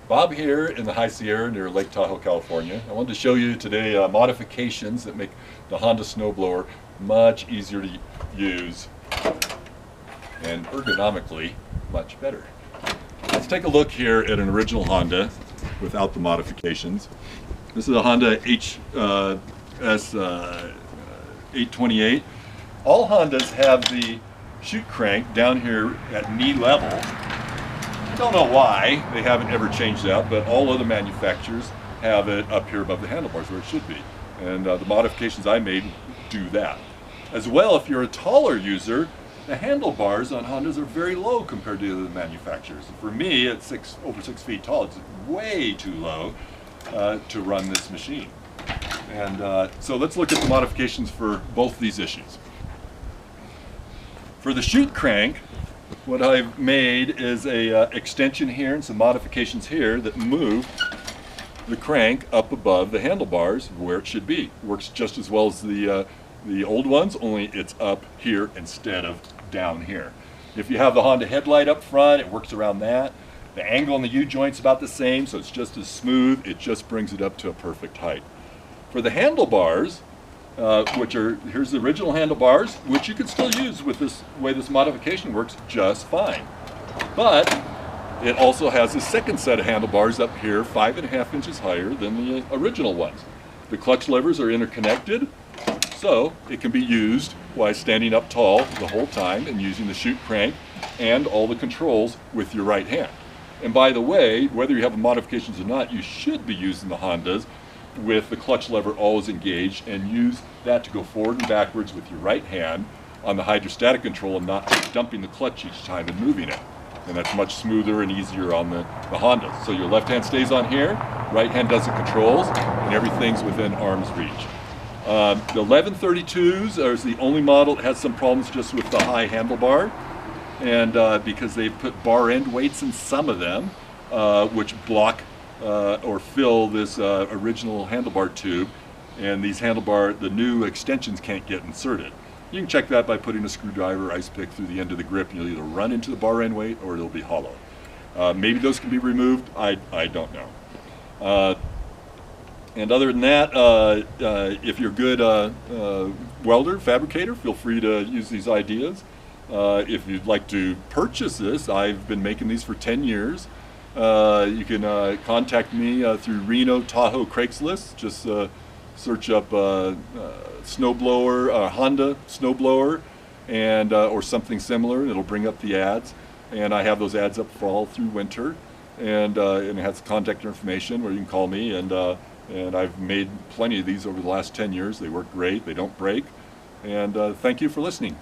Bob here in the High Sierra near Lake Tahoe, California. I wanted to show you today modifications that make the Honda Snowblower much easier to use and ergonomically much better. Let's take a look here at an original Honda without the modifications. This is a Honda S828. All Hondas have the chute crank down here at knee level. I don't know why they haven't ever changed that, but all other manufacturers have it up here above the handlebars where it should be. And the modifications I made do that. As well, if you're a taller user, the handlebars on Hondas are very low compared to the other manufacturers. For me, at over 6 feet tall, it's way too low to run this machine. And so let's look at the modifications for both these issues. For the chute crank, what I've made is a extension here and some modifications here that move the crank up above the handlebars where it should be. Works just as well as the old ones, only it's up here instead of down here. If you have the Honda headlight up front, it works around that. The angle on the U-joint's about the same, so it's just as smooth. It just brings it up to a perfect height. For the handlebars, here's the original handlebars, which you can still use with this way this modification works just fine. But it also has a second set of handlebars up here, 5.5 inches higher than the original ones. The clutch levers are interconnected, so it can be used while standing up tall the whole time and using the chute crank and all the controls with your right hand. And by the way, whether you have modifications or not, you should be using the Hondas with the clutch lever always engaged and use that to go forward and backwards with your right hand on the hydrostatic control and not dumping the clutch each time and moving it. And that's much smoother and easier on the Honda. So your left hand stays on here, right hand does the controls, and everything's within arm's reach. The 1132s is the only model that has some problems just with the high handlebar, and because they've put bar end weights in some of them, which block or fill this original handlebar tube, and these the new extensions can't get inserted. You can check that by putting a screwdriver or ice pick through the end of the grip. You'll either run into the bar end weight or it'll be hollow. Maybe those can be removed, I don't know. And other than that, if you're a good welder, fabricator, feel free to use these ideas. If you'd like to purchase this, I've been making these for 10 years. You can contact me through Reno, Tahoe, Craigslist. Just search up Snowblower, Honda Snowblower, and or something similar. It'll bring up the ads, and I have those ads up fall through winter, and it has contact information where you can call me. And I've made plenty of these over the last 10 years. They work great. They don't break. And thank you for listening.